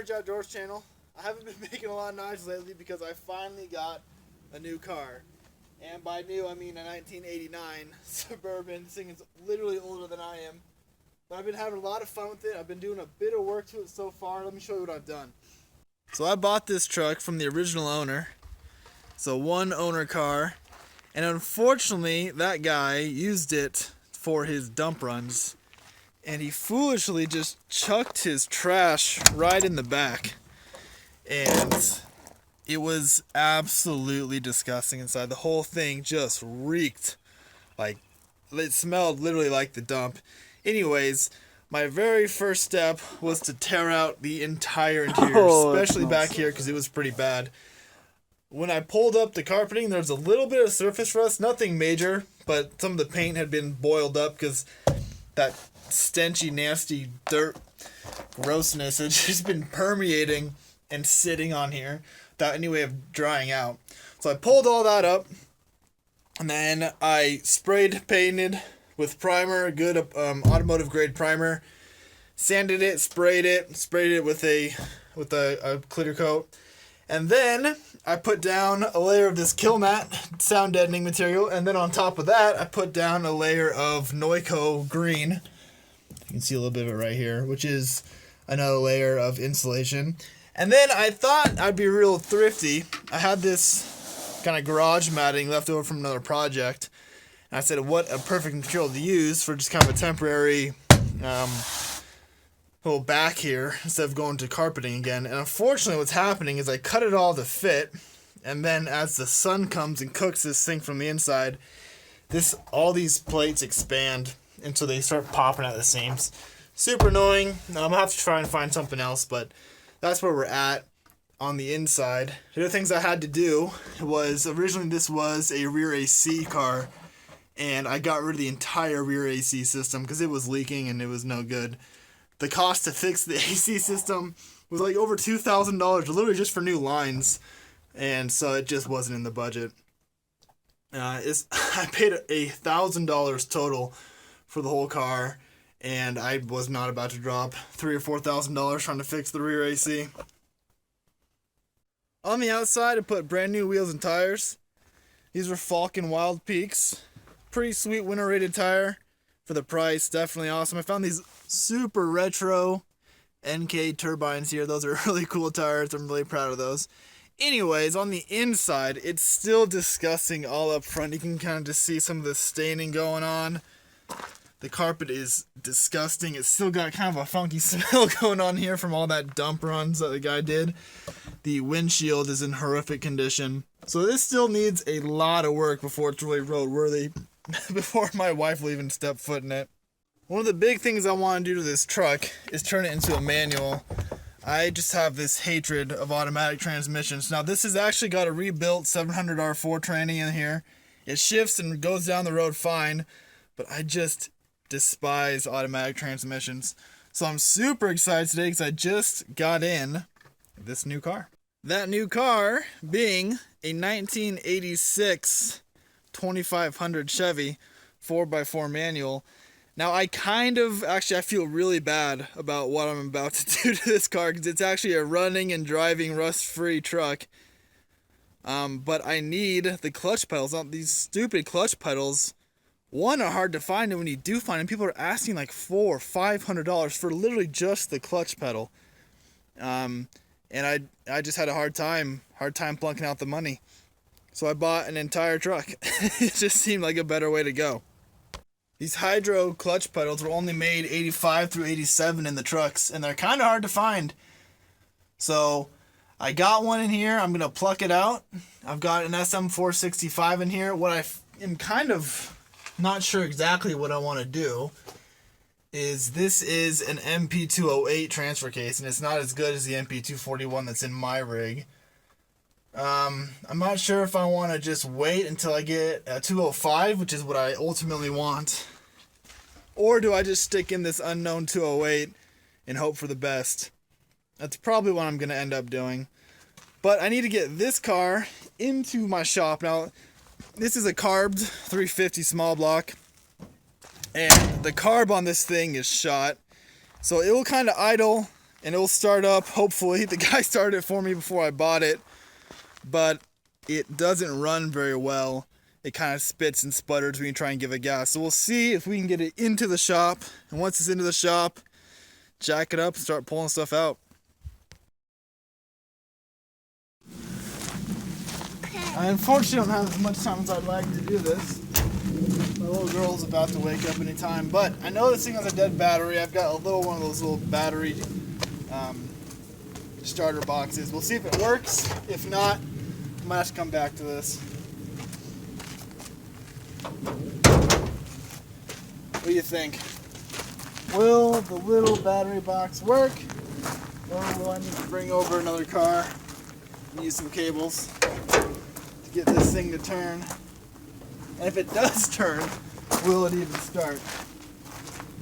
Orange Outdoors channel. I haven't been making a lot of noise lately because I finally got a new car. And by new, I mean a 1989 Suburban. This thing is literally older than I am. But I've been having a lot of fun with it. I've been doing a bit of work to it so far. Let me show you what I've done. So I bought this truck from the original owner. It's a one owner car. And unfortunately, that guy used it for his dump runs. And he foolishly just chucked his trash right in the back. And it was absolutely disgusting inside. The whole thing just reeked. Like, it smelled literally like the dump. Anyways, my very first step was to tear out the entire interior, especially back here because it was pretty bad. When I pulled up the carpeting, there was a little bit of surface rust, nothing major, but some of the paint had been boiled up because that stenchy, nasty dirt grossness had just been permeating and sitting on here without any way of drying out. So I pulled all that up, and then I painted with primer, good automotive grade primer, sanded it, sprayed it with a clear coat, and then I put down a layer of this kilmat sound deadening material, and then on top of that I put down a layer of noico green. You can see a little bit of it right here, which is another layer of insulation. And then I thought I'd be real thrifty. I had this kind of garage matting left over from another project. And I said, what a perfect material to use for just kind of a temporary little back here instead of going to carpeting again. And unfortunately what's happening is I cut it all to fit. And then as the sun comes and cooks this thing from the inside, all these plates expand until they start popping at the seams. Super annoying. I'm going to have to try and find something else, but that's where we're at on the inside. The other things I had to do was, originally this was a rear AC car, and I got rid of the entire rear AC system because it was leaking and it was no good. The cost to fix the AC system was like over $2,000, literally just for new lines, and so it just wasn't in the budget. I paid $1,000 total for the whole car, and I was not about to drop $3,000 or $4,000 trying to fix the rear AC. On the outside, I put brand new wheels and tires. These were Falcon Wild Peaks. Pretty sweet winter rated tire for the price. Definitely awesome. I found these super retro NK turbines here. Those are really cool tires. I'm really proud of those. Anyways, on the inside, it's still disgusting all up front. You can kind of just see some of the staining going on. The carpet is disgusting. It's still got kind of a funky smell going on here from all that dump runs that the guy did. The windshield is in horrific condition. So this still needs a lot of work before it's really roadworthy, before my wife will even step foot in it. One of the big things I want to do to this truck is turn it into a manual. I just have this hatred of automatic transmissions. Now this has actually got a rebuilt 700 R4 tranny in here. It shifts and goes down the road fine, but I just despise automatic transmissions. So I'm super excited today because I just got in this new car. That new car being a 1986 2500 Chevy 4x4 manual. Now I feel really bad about what I'm about to do to this car because it's actually a running and driving rust-free truck. But I need the clutch pedals. These stupid clutch pedals, one, are hard to find, and when you do find them, people are asking like $400 or $500 for literally just the clutch pedal. And I just had a hard time plunking out the money. So I bought an entire truck. It just seemed like a better way to go. These hydro clutch pedals were only made 85 through 87 in the trucks, and they're kind of hard to find. So I got one in here. I'm going to pluck it out. I've got an SM465 in here. What I am kind of not sure exactly what I want to do is this is an MP208 transfer case, and it's not as good as the MP241 that's in my rig. I'm not sure if I want to just wait until I get a 205, which is what I ultimately want, or do I just stick in this unknown 208 and hope for the best. That's probably what I'm going to end up doing. But I need to get this car into my shop. Now, this is a carbed 350 small block, and the carb on this thing is shot. So it will kind of idle and it will start up, hopefully. The guy started it for me before I bought it, but it doesn't run very well. It kind of spits and sputters when you try and give it gas. So we'll see if we can get it into the shop, and once it's into the shop, jack it up and start pulling stuff out. I unfortunately don't have as much time as I'd like to do this. My little girl's about to wake up anytime, but I know this thing has a dead battery. I've got one of those little battery starter boxes. We'll see if it works. If not, I might have to come back to this. What do you think? Will the little battery box work? Or will I need to bring over another car and use some cables to get this thing to turn? And if it does turn, will it even start?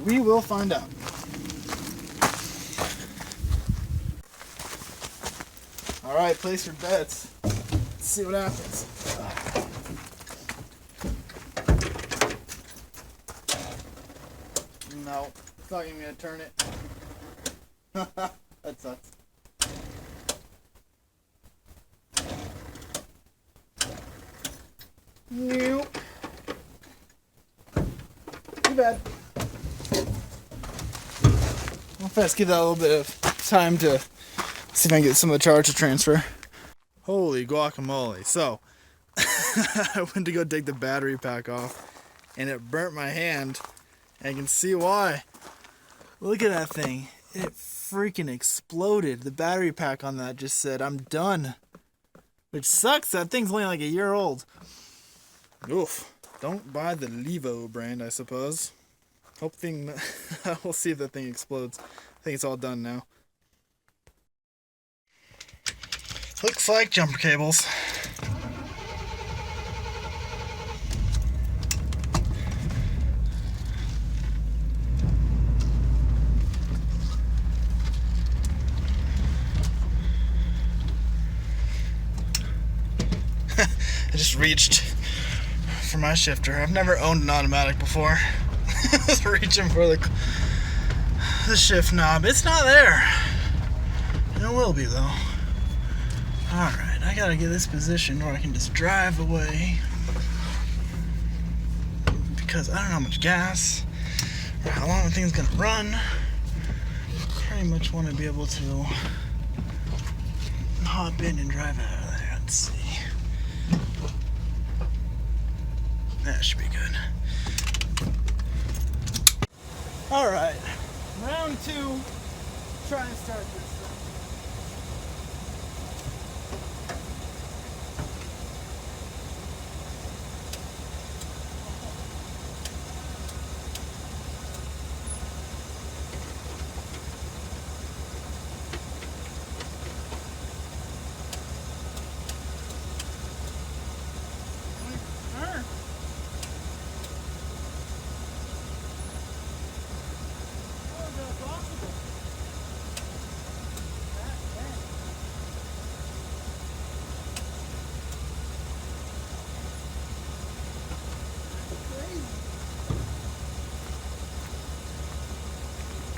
We will find out. Alright, place your bets. Let's see what happens. No, it's not even going to turn it. That sucks. Nope. Too bad. I'll first give that a little bit of time to see if I can get some of the charge to transfer. Holy guacamole. So, I went to go take the battery pack off, and it burnt my hand. And I can see why. Look at that thing. It freaking exploded. The battery pack on that just said, I'm done. Which sucks. That thing's only like a year old. Oof. Don't buy the Levo brand, I suppose. We'll see if that thing explodes. I think it's all done now. Looks like jumper cables. I just reached for my shifter. I've never owned an automatic before. I was reaching for the shift knob. It's not there. It will be though. Alright, I gotta get this positioned where I can just drive away. Because I don't know how much gas or how long the thing's gonna run. Pretty much want to be able to hop in and drive out of there. Let's see. That should be good. Alright, round 2. Try and start this thing.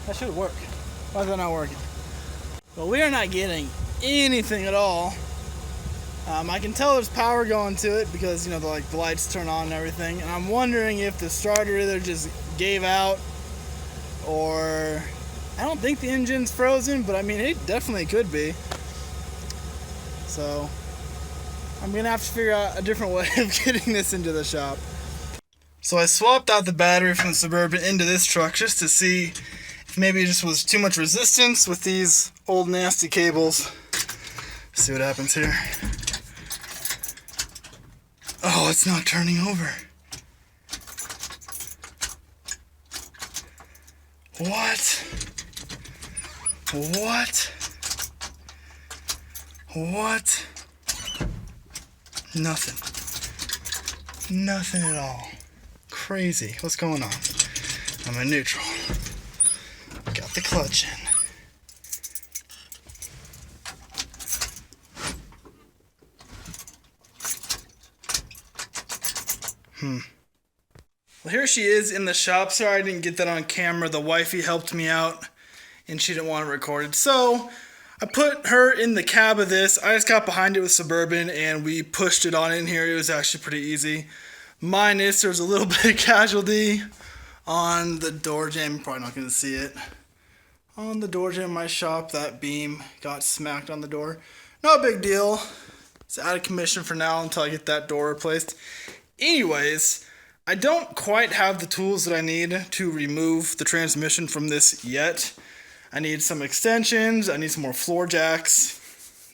That should work. Why is that not working? Well, we are not getting anything at all. I can tell there's power going to it because, you know, the lights turn on and everything. And I'm wondering if the starter either just gave out or... I don't think the engine's frozen, but I mean, it definitely could be. So, I'm going to have to figure out a different way of getting this into the shop. So I swapped out the battery from the Suburban into this truck just to see if maybe it just was too much resistance with these old nasty cables. Let's see what happens here. Oh, it's not turning over. What? What? What? Nothing. Nothing at all. Crazy. What's going on? I'm in neutral. Got the clutch in. Well, here she is in the shop. Sorry I didn't get that on camera. The wifey helped me out and she didn't want it recorded. So I put her in the cab of this. I just got behind it with Suburban and we pushed it on in here. It was actually pretty easy. Minus there was a little bit of casualty on the door jamb. You're probably not going to see it. On the door jamb of my shop, that beam got smacked on the door. No big deal. It's out of commission for now until I get that door replaced. Anyways, I don't quite have the tools that I need to remove the transmission from this yet. I need some extensions. I need some more floor jacks.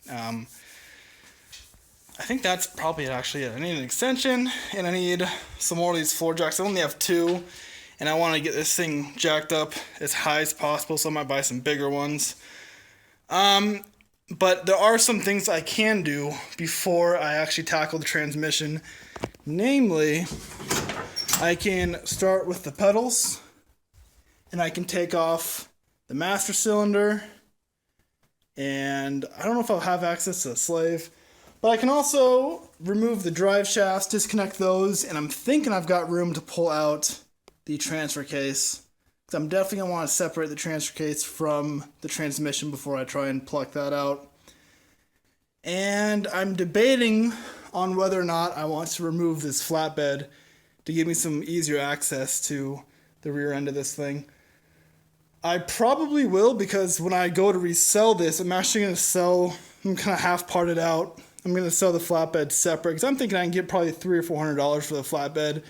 I think that's probably actually it. I need an extension and I need some more of these floor jacks. I only have 2 and I want to get this thing jacked up as high as possible, so I might buy some bigger ones. But there are some things I can do before I actually tackle the transmission. Namely, I can start with the pedals, and I can take off the master cylinder, and I don't know if I'll have access to the slave, but I can also remove the drive shafts, disconnect those, and I'm thinking I've got room to pull out the transfer case. I'm definitely going to want to separate the transfer case from the transmission before I try and pluck that out. And I'm debating on whether or not I want to remove this flatbed to give me some easier access to the rear end of this thing. I probably will, because when I go to resell this, I'm actually going to sell, I'm kind of half parted out. I'm going to sell the flatbed separate, because I'm thinking I can get probably $300 or $400 for the flatbed,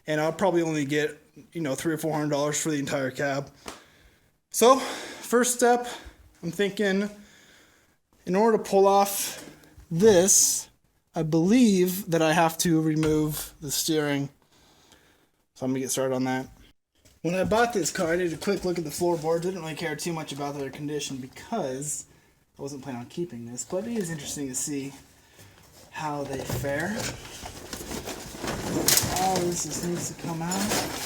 and I'll probably only get $300 or $400 for the entire cab. So, first step, I'm thinking, in order to pull off this, I believe that I have to remove the steering. So I'm gonna get started on that. When I bought this car, I did a quick look at the floorboards. I didn't really care too much about their condition because I wasn't planning on keeping this, but it is interesting to see how they fare. All this just needs to come out.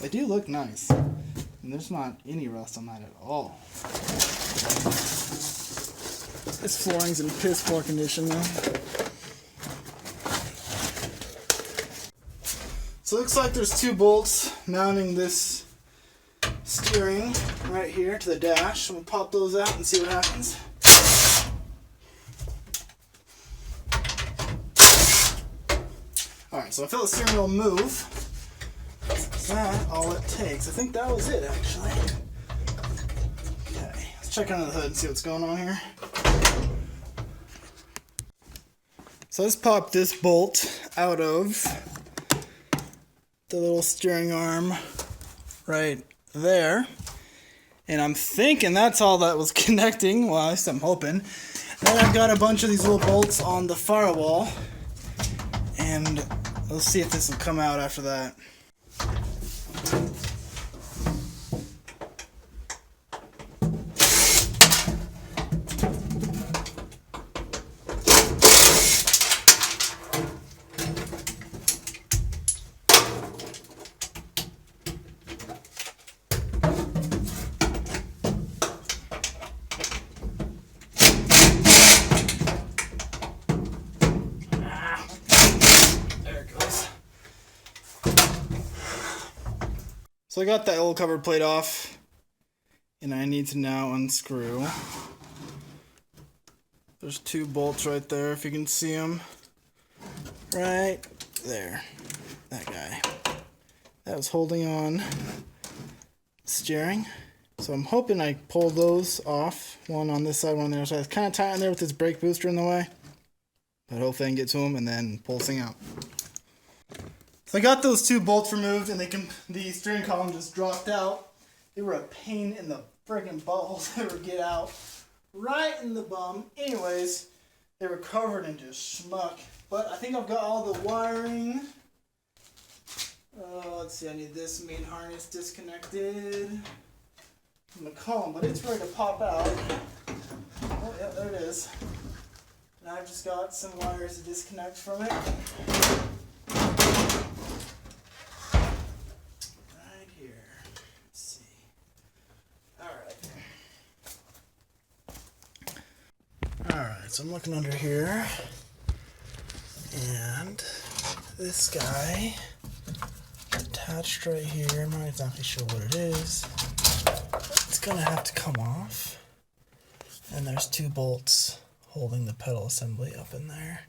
They do look nice, and there's not any rust on that at all. This flooring's in piss poor condition though. So it looks like there's 2 bolts mounting this steering right here to the dash. We'll pop those out and see what happens. Alright, so I feel the steering wheel move. That's all it takes. I think that was it, actually. Okay, let's check under the hood and see what's going on here. So let's pop this bolt out of the little steering arm right there. And I'm thinking that's all that was connecting. Well, at least I'm hoping. Then I've got a bunch of these little bolts on the firewall. And let's see if this will come out after that. So I got that old cover plate off, and I need to now unscrew. There's 2 bolts right there, if you can see them. Right there. That guy. That was holding on steering. So I'm hoping I pull those off. One on this side, one on the other side. It's kind of tight in there with this brake booster in the way. But hopefully I can get to them and then pull this thing out. So I got those 2 bolts removed, and the steering column just dropped out. They were a pain in the friggin' butthole to ever get out. Right in the bum. Anyways, they were covered in just schmuck. But I think I've got all the wiring. Let's see, I need this main harness disconnected from the column, but it's ready to pop out. Oh, yeah, there it is. And I've just got some wires to disconnect from it. Alright, so I'm looking under here, and this guy attached right here. I'm not exactly sure what it is. It's gonna have to come off. And there's 2 bolts holding the pedal assembly up in there.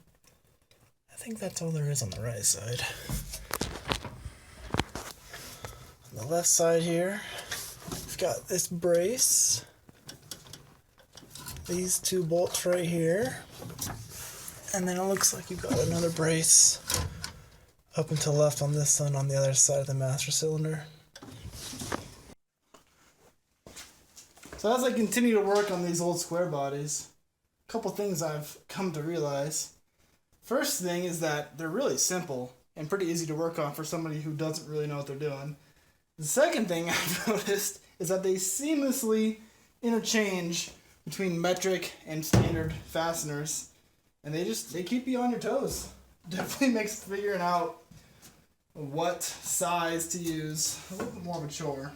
I think that's all there is on the right side. On the left side here, we've got this brace. These 2 bolts right here. And then it looks like you've got another brace up and to the left on this one on the other side of the master cylinder. So as I continue to work on these old square bodies, a couple things I've come to realize. First thing is that they're really simple and pretty easy to work on for somebody who doesn't really know what they're doing. The second thing I've noticed is that they seamlessly interchange between metric and standard fasteners, and they keep you on your toes. Definitely makes figuring out what size to use a little bit more of a chore.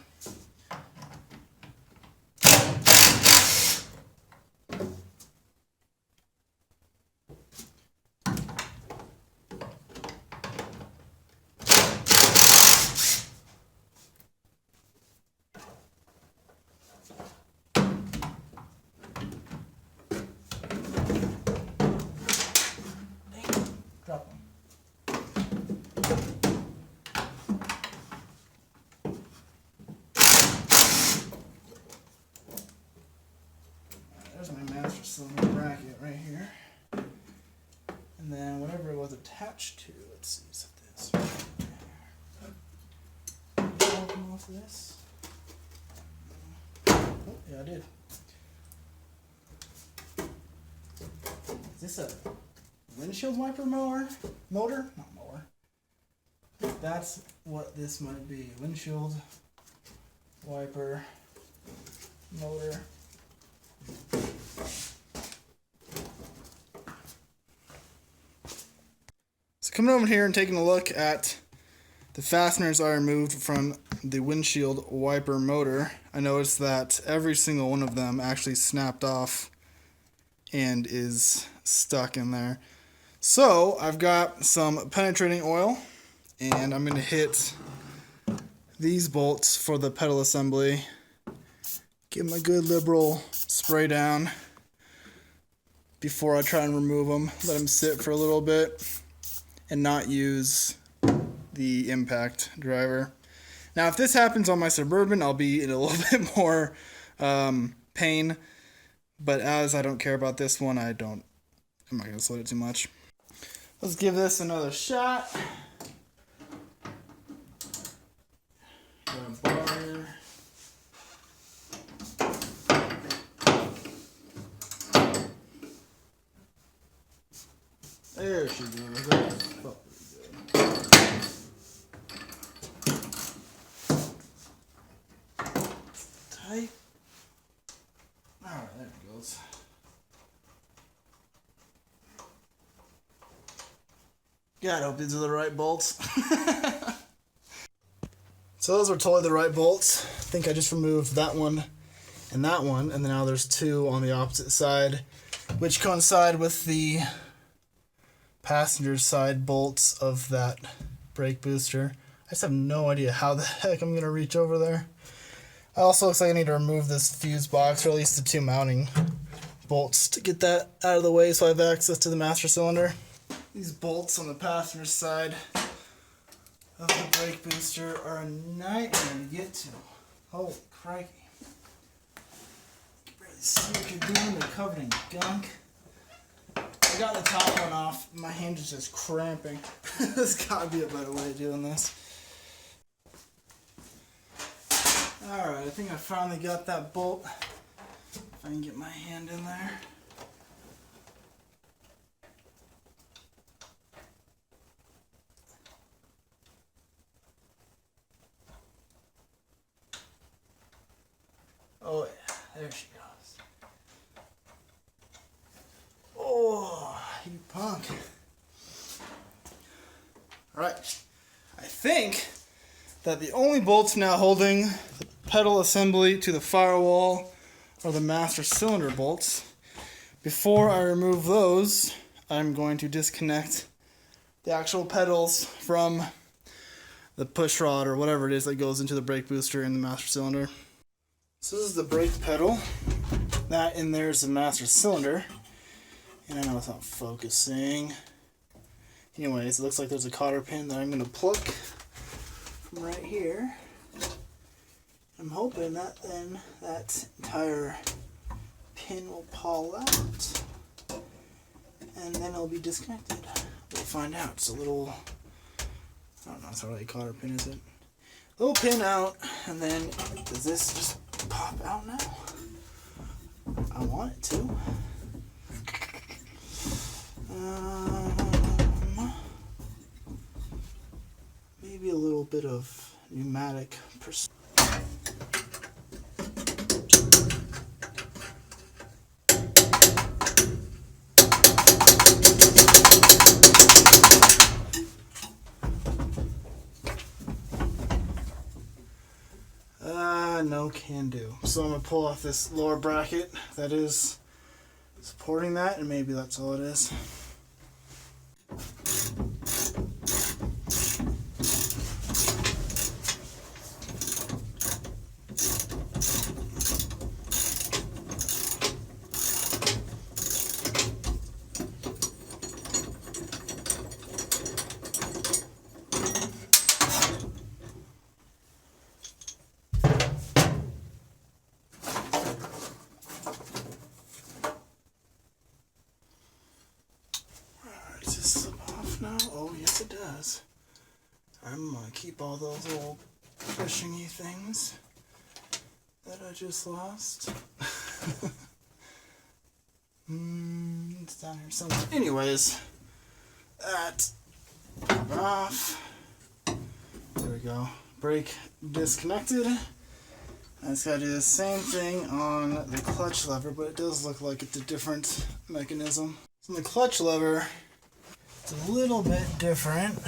Drop them. There's my master cylinder bracket right here. And then whatever it was attached to, let's see, set this right there. Off this. Oh, yeah, I did. Is this a windshield wiper motor? Not mower. That's what this might be. Windshield wiper motor. So coming over here and taking a look at the fasteners I removed from the windshield wiper motor, I noticed that every single one of them actually snapped off and is stuck in there. So I've got some penetrating oil, and I'm going to hit these bolts for the pedal assembly. Give them a good liberal spray down before I try and remove them. Let them sit for a little bit and not use the impact driver. Now if this happens on my Suburban, I'll be in a little bit more pain, but as I don't care about this one, I'm not going to slow it too much. Let's give this another shot. Got a bar here. There she goes. That's pretty good. Tight. Alright, there it goes. God, I hope these are the right bolts. So those are totally the right bolts. I think I just removed that one, and then now there's 2 on the opposite side, which coincide with the passenger side bolts of that brake booster. I just have no idea how the heck I'm going to reach over there. It also looks like I need to remove this fuse box, or at least the 2 mounting bolts, to get that out of the way so I have access to the master cylinder. These bolts on the passenger side of the brake booster are a nightmare to get to. Holy crikey. You can barely see what you're doing. They're covered in gunk. I got the top one off. My hand is just cramping. There's gotta be a better way of doing this. Alright, I think I finally got that bolt. If I can get my hand in there. Oh yeah, there she goes. Oh, you punk. Alright, I think that the only bolts now holding the pedal assembly to the firewall are the master cylinder bolts. Before I remove those, I'm going to disconnect the actual pedals from the push rod or whatever it is that goes into the brake booster and the master cylinder. So this is the brake pedal. That in there is the master cylinder. And I know it's not focusing. Anyways, it looks like there's a cotter pin that I'm going to pluck from right here. I'm hoping that then that entire pin will pull out. And then it'll be disconnected. We'll find out. It's a little, I don't know, it's not really a cotter pin, is it? Little pin out, and then does this just pop out now? I want it to. Maybe a little bit of pneumatic no can do. So I'm going to pull off this lower bracket that is supporting that, and maybe that's all it is. No? Oh, yes it does. I'm going to keep all those little pushingy things that I just lost. It's down here somewhere. Anyways, that off. There we go. Brake disconnected. I just got to do the same thing on the clutch lever, but it does look like it's a different mechanism. So on the clutch lever, it's a little bit different,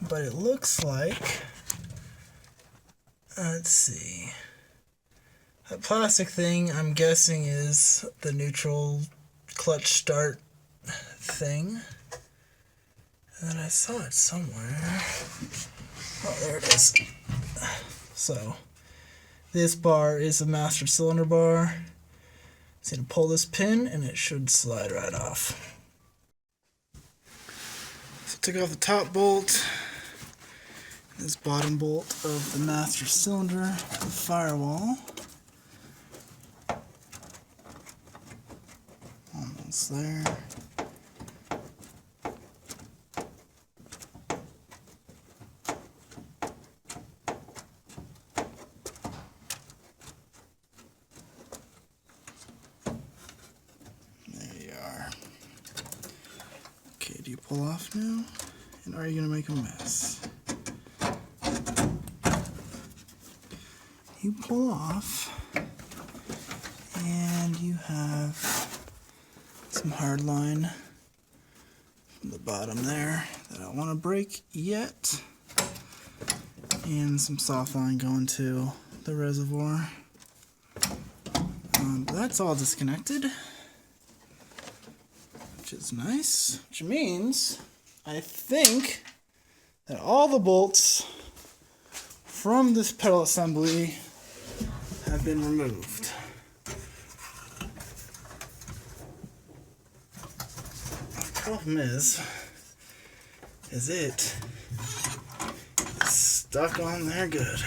but it looks like, let's see, that plastic thing I'm guessing is the neutral clutch start thing, and then I saw it somewhere. Oh, there it is. So this bar is a master cylinder bar. So you pull this pin and it should slide right off. Took off the top bolt, this bottom bolt of the master cylinder, the firewall. Almost there. Do you pull off now? And are you going to make a mess? You pull off, and you have some hard line from the bottom there that I don't want to break yet, and some soft line going to the reservoir. But that's all disconnected, which is nice, which means I think that all the bolts from this pedal assembly have been removed. The problem is it is stuck on there good.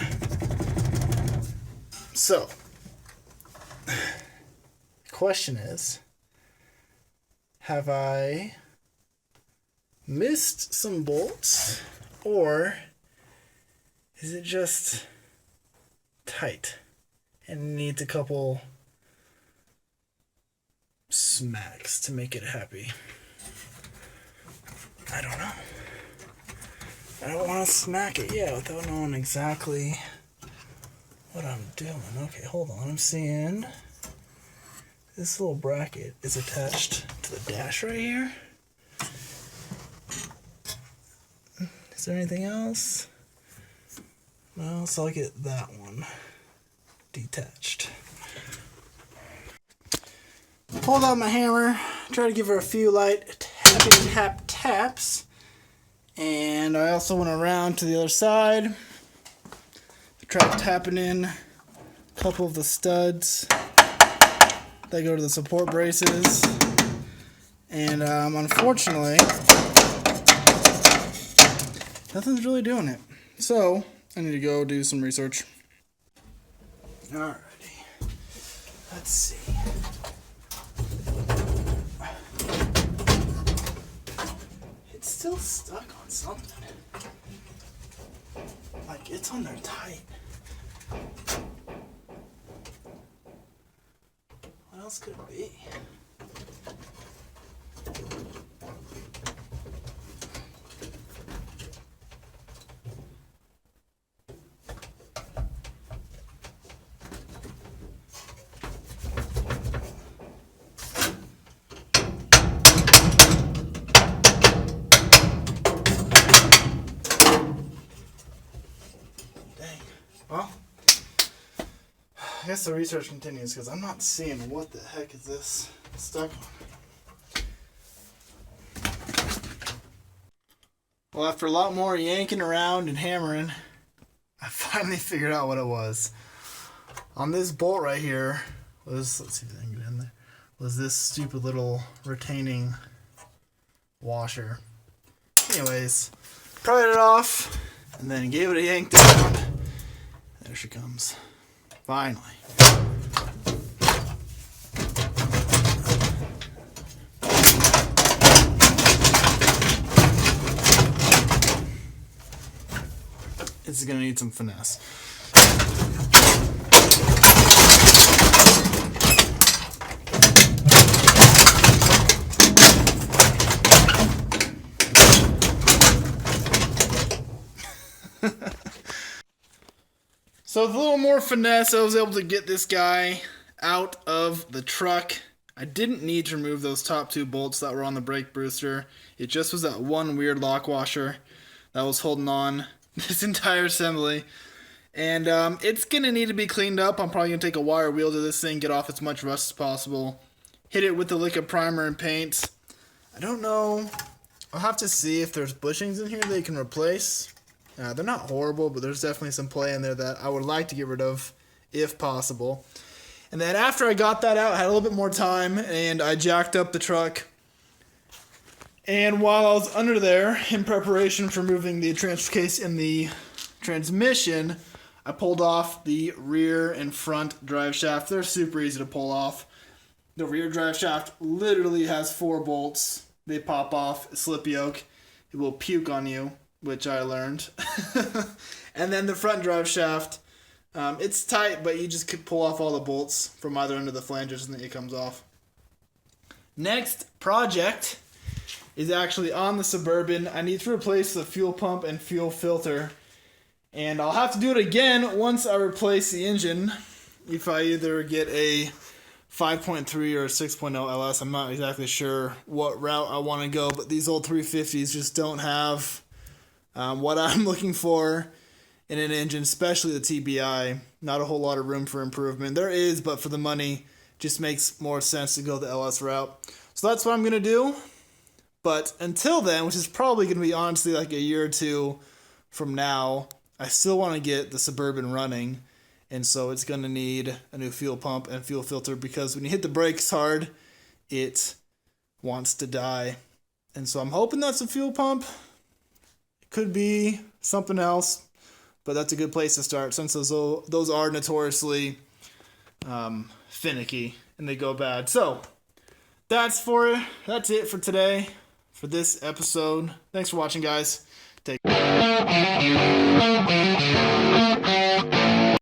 So, the question is, have I missed some bolts, or is it just tight and needs a couple smacks to make it happy? I don't know. I don't want to smack it yet without knowing exactly what I'm doing. Okay, hold on. I'm seeing this little bracket is attached to the dash right here. Is there anything else? No, so I'll get that one detached. Pulled out my hammer, try to give her a few light taps, and I also went around to the other side, Try tapping in a couple of the studs. They go to the support braces. And unfortunately, nothing's really doing it. So, I need to go do some research. Alrighty. Let's see. It's still stuck on something. Like, it's on there tight. What else could it be? Well, I guess the research continues because I'm not seeing what the heck is this stuck on. Well, after a lot more yanking around and hammering, I finally figured out what it was. On this bolt right here was, let's see if I can get in there, was this stupid little retaining washer. Anyways, pried it off and then gave it a yank down. There she comes. Finally. It's gonna need some finesse. So with a little more finesse, I was able to get this guy out of the truck. I didn't need to remove those top two bolts that were on the brake booster. It just was that one weird lock washer that was holding on this entire assembly. And it's going to need to be cleaned up. I'm probably going to take a wire wheel to this thing, get off as much rust as possible. Hit it with the liquid primer and paint. I don't know. I'll have to see if there's bushings in here they can replace. They're not horrible, but there's definitely some play in there that I would like to get rid of if possible. And then after I got that out, I had a little bit more time, and I jacked up the truck. And while I was under there in preparation for moving the transfer case in the transmission, I pulled off the rear and front drive shaft. They're super easy to pull off. The rear drive shaft literally has 4 bolts. They pop off, a slip yoke. It will puke on you, which I learned. And then the front drive shaft, it's tight, but you just could pull off all the bolts from either end of the flanges and then it comes off. Next project is actually on the Suburban. I need to replace the fuel pump and fuel filter. And I'll have to do it again once I replace the engine. If I either get a 5.3 or a 6.0 LS, I'm not exactly sure what route I want to go, but these old 350s just don't have what I'm looking for in an engine, especially the TBI. Not a whole lot of room for improvement. There is, but for the money, just makes more sense to go the LS route. So that's what I'm going to do. But until then, which is probably going to be honestly like a year or two from now, I still want to get the Suburban running. And so it's going to need a new fuel pump and fuel filter because when you hit the brakes hard, it wants to die. And so I'm hoping that's a fuel pump. It could be something else, but that's a good place to start since those are notoriously finicky and they go bad. So that's it for today, for this episode. Thanks for watching, guys. Take care.